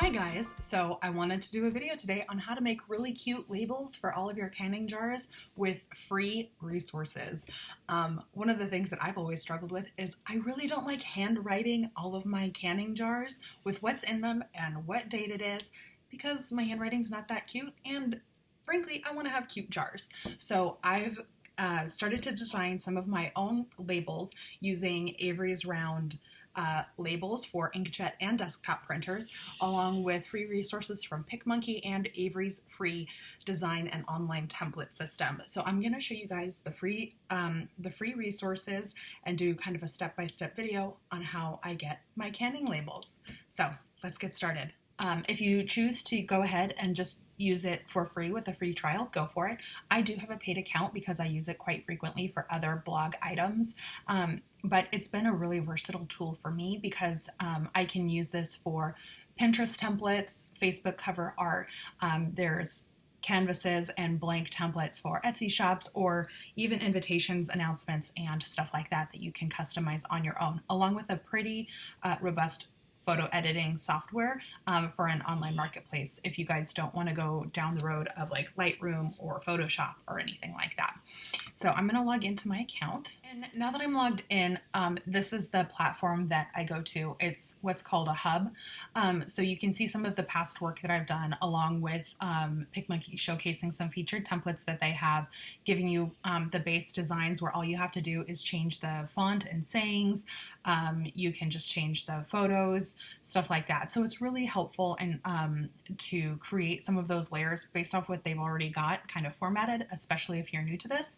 Hi guys, so I wanted to do a video today on how to make really cute labels for all of your canning jars with free resources. One of the things that I've always struggled with is I really don't like handwriting all of my canning jars with what's in them and what date it is because my handwriting's not that cute and frankly I want to have cute jars. So I've started to design some of my own labels using Avery's Round labels for inkjet and desktop printers, along with free resources from PicMonkey and Avery's free design and online template system. So I'm going to show you guys the free resources and do kind of a step-by-step video on how I get my canning labels. So let's get started. If you choose to go ahead and just use it for free with a free trial, go for it. I do have a paid account because I use it quite frequently for other blog items, but it's been a really versatile tool for me because I can use this for Pinterest templates, Facebook cover art, there's canvases and blank templates for Etsy shops, or even invitations, announcements, and stuff like that that you can customize on your own, along with a pretty robust photo editing software for an online marketplace if you guys don't want to go down the road of like Lightroom or Photoshop or anything like that. So I'm going to log into my account, and now that I'm logged in, this is the platform that I go to. It's what's called a hub. So you can see some of the past work that I've done, along with PicMonkey showcasing some featured templates that they have, giving you the base designs where all you have to do is change the font and sayings. You can just change the photos, stuff like that. So it's really helpful and to create some of those layers based off what they've already got kind of formatted, especially if you're new to this.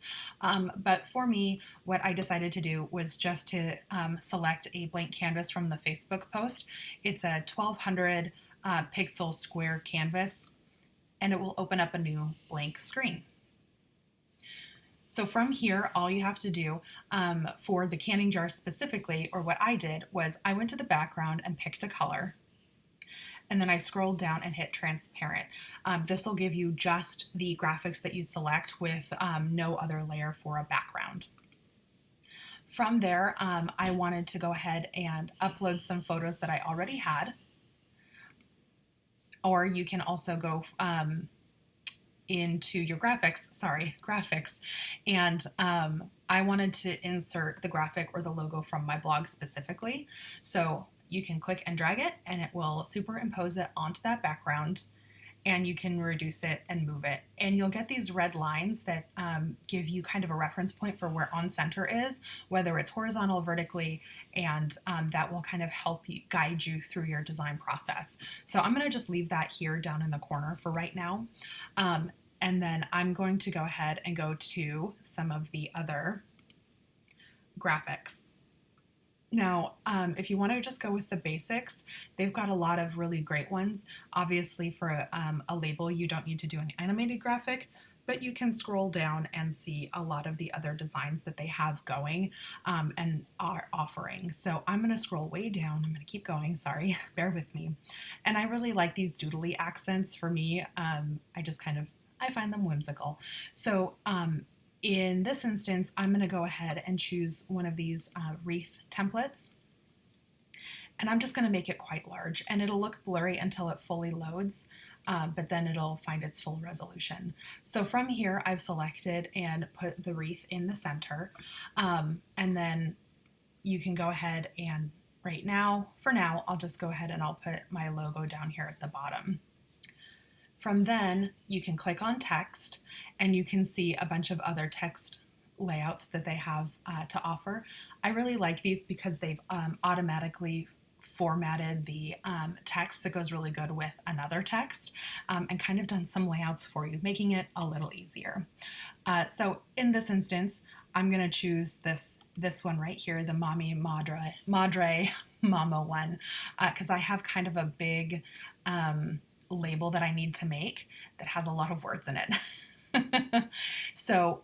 But for me, what I decided to do was just to select a blank canvas from the Facebook post. It's a 1200 pixel square canvas, and it will open up a new blank screen. So from here, all you have to do for the canning jar specifically, or what I did, was I went to the background and picked a color, and then I scrolled down and hit transparent. This will give you just the graphics that you select with no other layer for a background. From there, I wanted to go ahead and upload some photos that I already had, or you can also go into your graphics, and I wanted to insert the graphic or the logo from my blog specifically. So you can click and drag it and it will superimpose it onto that background, and you can reduce it and move it. And you'll get these red lines that give you kind of a reference point for where on center is, whether it's horizontal or vertically, and that will kind of help you guide you through your design process. So I'm going to just leave that here down in the corner for right now. And then I'm going to go ahead and go to some of the other graphics. Now, if you want to just go with the basics, they've got a lot of really great ones. Obviously, for a label, you don't need to do an animated graphic, but you can scroll down and see a lot of the other designs that they have going and are offering. So I'm going to scroll way down. I'm going to keep going. Sorry, bear with me. And I really like these doodly accents. For me, I find them whimsical. So in this instance, I'm going to go ahead and choose one of these wreath templates. And I'm just going to make it quite large, and it'll look blurry until it fully loads, but then it'll find its full resolution. So from here, I've selected and put the wreath in the center, and then you can go ahead and for now, I'll just go ahead and I'll put my logo down here at the bottom. From then, you can click on text, and you can see a bunch of other text layouts that they have to offer. I really like these because they've automatically formatted the text that goes really good with another text, and kind of done some layouts for you, making it a little easier. So in this instance, I'm going to choose this one right here, the Mommy Madre Mama one, because I have kind of a big label that I need to make that has a lot of words in it. So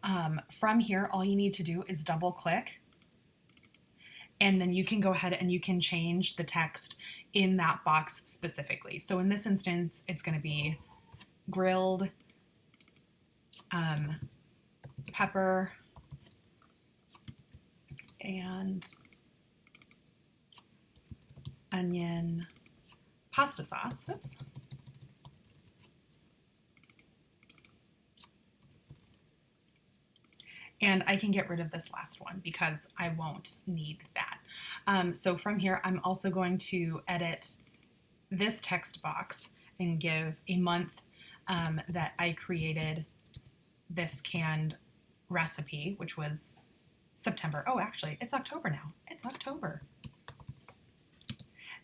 from here, all you need to do is double click, and then you can go ahead and you can change the text in that box specifically. So in this instance, it's going to be grilled pepper and onion pasta sauce. Oops. And I can get rid of this last one because I won't need that. So from here, I'm also going to edit this text box and give a month that I created this canned recipe, which was September. Oh, actually, it's October now. It's October.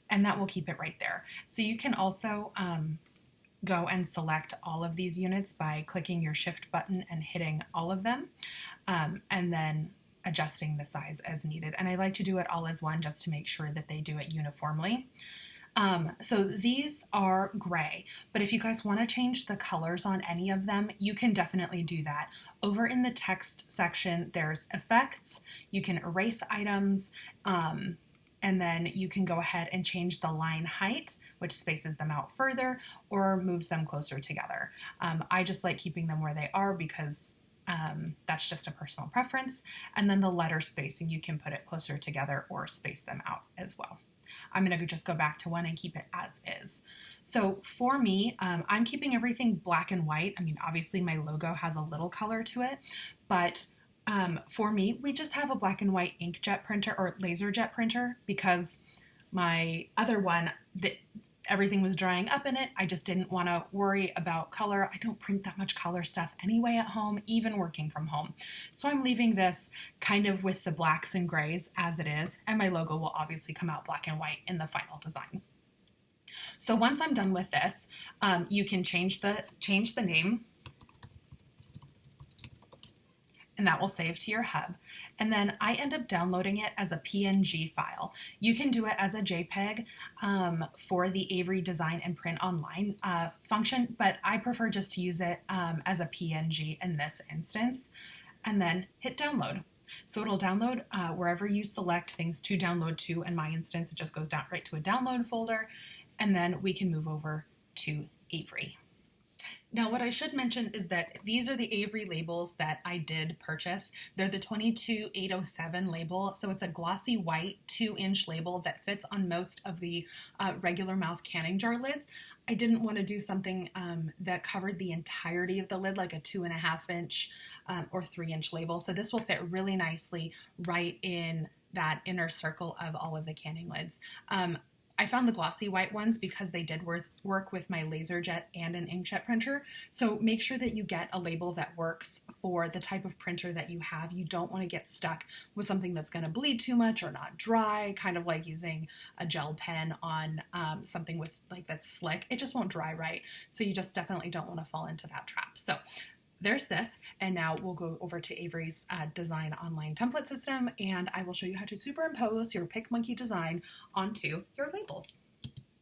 And that will keep it right there. So you can also go and select all of these units by clicking your shift button and hitting all of them, and then adjusting the size as needed. And I like to do it all as one just to make sure that they do it uniformly. So these are gray, but if you guys want to change the colors on any of them, you can definitely do that. Over in the text section, there's effects. You can erase items, and then you can go ahead and change the line height, which spaces them out further or moves them closer together. I just like keeping them where they are because that's just a personal preference. And then the letter spacing, you can put it closer together or space them out as well. I'm going to just go back to one and keep it as is. So for me, I'm keeping everything black and white. I mean, obviously my logo has a little color to it, but for me, we just have a black and white inkjet printer or LaserJet printer because my other one, everything was drying up in it. I just didn't want to worry about color. I don't print that much color stuff anyway at home, even working from home. So I'm leaving this kind of with the blacks and grays as it is, and my logo will obviously come out black and white in the final design. So once I'm done with this, you can change the name, and that will save to your hub. And then I end up downloading it as a PNG file. You can do it as a JPEG for the Avery Design and Print Online function, but I prefer just to use it as a PNG in this instance, and then hit download. So it'll download wherever you select things to download to. In my instance, it just goes down right to a download folder, and then we can move over to Avery. Now, what I should mention is that these are the Avery labels that I did purchase. They're the 22807 label, so it's a glossy white 2-inch label that fits on most of the regular mouth canning jar lids. I didn't want to do something that covered the entirety of the lid, like a 2.5-inch or 3-inch label. So this will fit really nicely right in that inner circle of all of the canning lids. I found the glossy white ones because they did work with my LaserJet and an inkjet printer. So make sure that you get a label that works for the type of printer that you have. You don't want to get stuck with something that's going to bleed too much or not dry, kind of like using a gel pen on something with that's slick. It just won't dry right. So you just definitely don't want to fall into that trap. So there's this, and now we'll go over to Avery's design online template system, and I will show you how to superimpose your PicMonkey design onto your labels.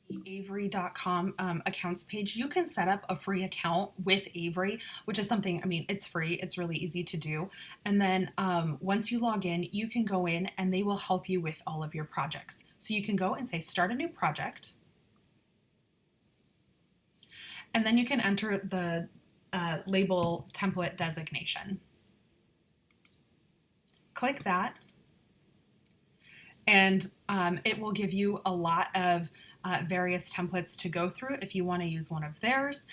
The Avery.com accounts page, you can set up a free account with Avery, which is something, I mean, it's free, it's really easy to do. And then once you log in, you can go in and they will help you with all of your projects. So you can go and say, start a new project, and then you can enter the label template designation. Click that, and it will give you a lot of various templates to go through if you want to use one of theirs.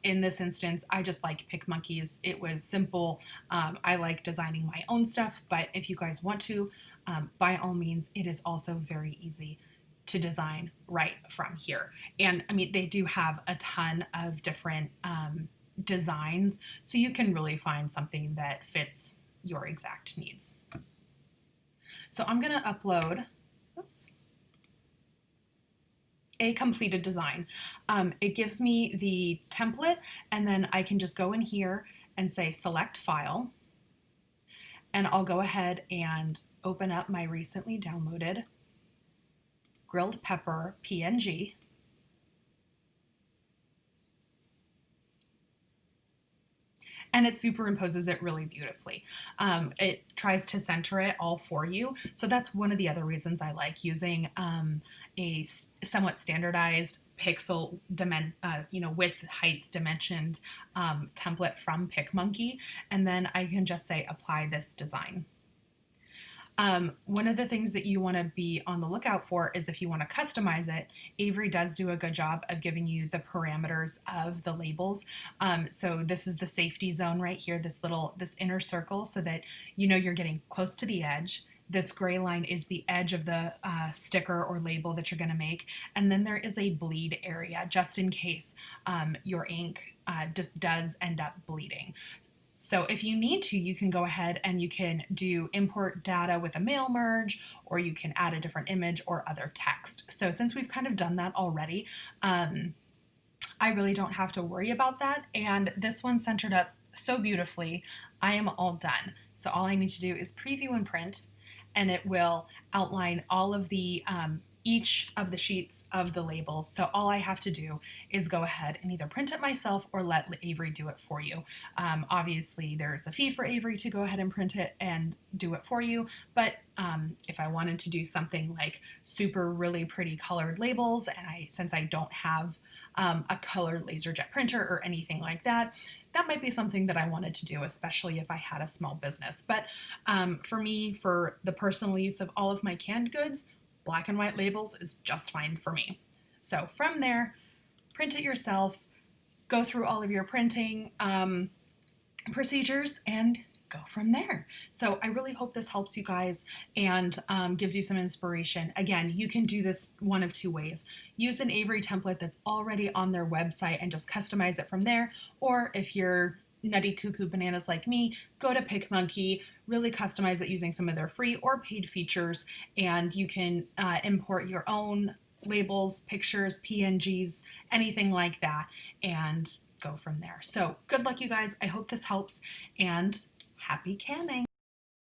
In this instance, I just like PicMonkey's. It was simple. I like designing my own stuff, but if you guys want to, by all means, it is also very easy to design right from here. And I mean, they do have a ton of different designs, so you can really find something that fits your exact needs. So I'm going to upload a completed design. It gives me the template, and then I can just go in here and say select file, and I'll go ahead and open up my recently downloaded grilled pepper PNG. And it superimposes it really beautifully. It tries to center it all for you. So that's one of the other reasons I like using a somewhat standardized pixel width, height, dimensioned template from PicMonkey. And then I can just say apply this design. One of the things that you want to be on the lookout for is if you want to customize it, Avery does do a good job of giving you the parameters of the labels. So this is the safety zone right here, this inner circle, so that you know you're getting close to the edge. This gray line is the edge of the sticker or label that you're going to make. And then there is a bleed area just in case your ink just does end up bleeding. So if you need to, you can go ahead and you can do import data with a mail merge, or you can add a different image or other text. So since we've kind of done that already, I really don't have to worry about that. And this one centered up so beautifully. I am all done. So all I need to do is preview and print, and it will outline all of the each of the sheets of the labels. So all I have to do is go ahead and either print it myself or let Avery do it for you. Obviously there's a fee for Avery to go ahead and print it and do it for you, but if I wanted to do something like super really pretty colored labels, and since I don't have a colored LaserJet printer or anything like that, that might be something that I wanted to do, especially if I had a small business. But for me, for the personal use of all of my canned goods, black and white labels is just fine for me. So from there, print it yourself, go through all of your printing procedures, and go from there. So I really hope this helps you guys and gives you some inspiration. Again, you can do this one of two ways. Use an Avery template that's already on their website and just customize it from there. Or if you're nutty cuckoo bananas like me, go to PicMonkey, really customize it using some of their free or paid features, and you can import your own labels, pictures, PNGs, anything like that, and go from there. So good luck, you guys. I hope this helps, and happy canning.